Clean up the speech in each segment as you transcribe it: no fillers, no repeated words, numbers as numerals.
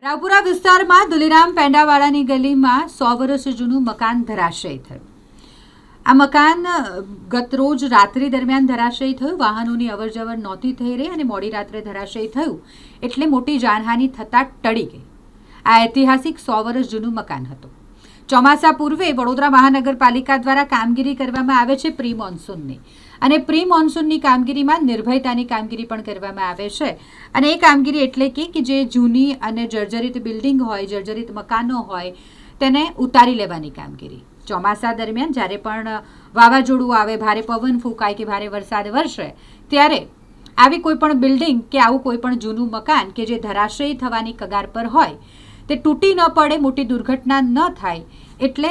રાવપુરા વિસ્તારમાં દુલીરામ પેંડાવાળાની ગલીમાં 100 વર્ષ જૂનું મકાન ધરાશયી થયું. આ મકાન ગતરોજ રાત્રિ દરમિયાન ધરાશયી થયું. વાહનોની અવરજવર નહોતી થઈ રહી અને મોડી રાત્રે ધરાશયી થયું એટલે મોટી જાનહાનિ થતાં ટળી ગઈ. આ ઐતિહાસિક 100 વર્ષ જૂનું મકાન હતું. ચોમાસા પૂર્વે વડોદરા મહાનગરપાલિકા દ્વારા કામગીરી કરવામાં આવે છે પ્રી મોન્સૂનની, અને પ્રી મોન્સૂનની કામગીરીમાં નિર્ભયતાની કામગીરી પણ કરવામાં આવે છે. અને એ કામગીરી એટલે કે જે જૂની અને જર્જરિત બિલ્ડિંગ હોય, જર્જરિત મકાનો હોય, તેને ઉતારી લેવાની કામગીરી. ચોમાસા દરમિયાન જ્યારે પણ વાવાઝોડું આવે, ભારે પવન ફૂંકાય કે ભારે વરસાદ વરસે, ત્યારે આવી કોઈ પણ બિલ્ડિંગ કે આવું કોઈ પણ જૂનું મકાન કે જે ધરાશયી થવાની કગાર પર હોય તે તૂટી ન પડે, મોટી દુર્ઘટના ન થાય એટલે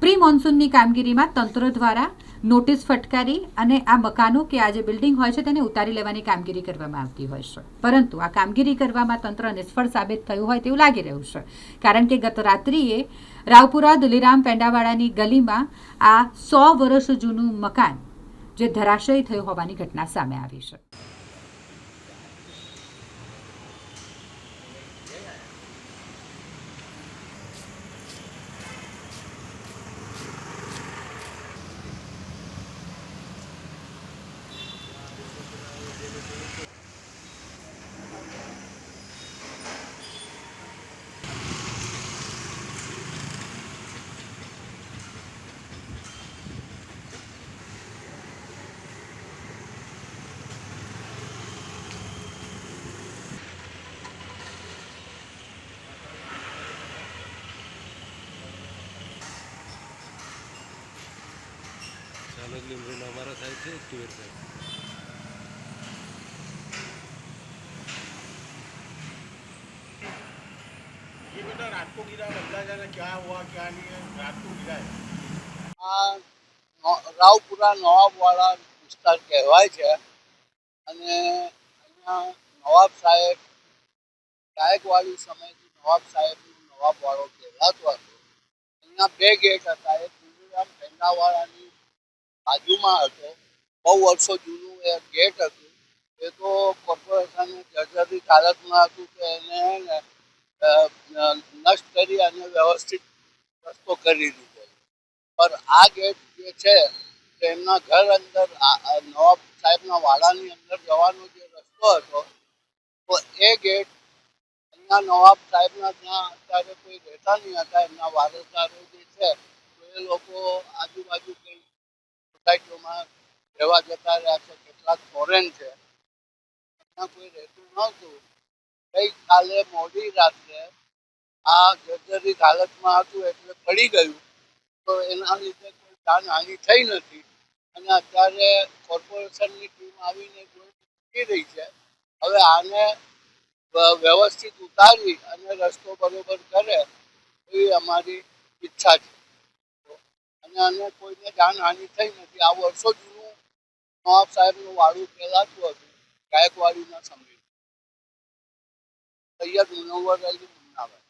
પ્રી મોન્સૂનની કામગીરીમાં તંત્ર દ્વારા નોટિસ ફટકારી અને આ મકાનો કે આ જે બિલ્ડિંગ હોય છે તેને ઉતારી લેવાની કામગીરી કરવામાં આવતી હોય છે. પરંતુ આ કામગીરી કરવામાં તંત્ર નિષ્ફળ સાબિત થયું હોય તેવું લાગી રહ્યું છે, કારણ કે ગત રાત્રિએ રાવપુરા દુલીરામ પેંડાવાળાની ગલીમાં આ 100 વર્ષ જૂનું મકાન જે ધરાશયી થયું હોવાની ઘટના સામે આવી છે. ચાલક લીમડીનો અમારા સાહેબ છે ટીવેર સાહેબ. ये बेटा रात को गिरा, बदला जाना क्या हुआ क्या नहीं है, रात को गिरा है. આ રાવપુરા નવાબવાળા વિસ્તાર કહેવાય છે અને અહીંયા નવાબ સાહેબ ગાયકવાડી સમયથી નવાબ સાહેબનું નવાબવાળો કહેવાતો હતો. અહીંયા બે ગેટ હતા. એક દુલીરામ પેંડાવાળાની બાજુમાં હતો. બહુ વર્ષો જૂનું એ ગેટ હતું. એ તો કોર્પોરેશને જર્જરિત હાલતમાં હતું કે એને નષ્ટ કરી અને વ્યવસ્થિત રસ્તો કરી દીધો. પર આ ગેટ જે છે તેમના ઘર અંદર નવાબ સાહેબના વાડાની અંદર જવાનો જે રસ્તો હતો, તો એ ગેટ અહીંયા નવાબ સાહેબના ત્યાં અત્યારે કોઈ રહેતા નહીં હતા. એમના વારસદારો જે છે તો એ લોકો આજુબાજુ કઈ સોસાયટીઓમાં રહેવા જતા રહ્યા છે. કેટલાક ફોરેન છે, ત્યાં કોઈ રહેતું નહોતું. ગઈકાલે મોડી રાત્રે આ જર્જરિત હાલતમાં હતું એટલે પડી ગયું, તો એના લીધે કોઈ જાનહાનિ થઈ નથી. અને અત્યારે કોર્પોરેશનની ટીમ આવીને જોઈ રહી છે. હવે આને વ્યવસ્થિત ઉતારી અને રસ્તો બરોબર કરે એવી અમારી ઈચ્છા છે. અને આને કોઈને જાનહાનિ થઈ નથી. આ વર્ષો જૂનું નવાબ સાહેબનું વાડું કહેલાતું હતું ગાયકવાડીના સમયે. સૈયદ મુનવ્વર અલી મુન્નાભાઈ.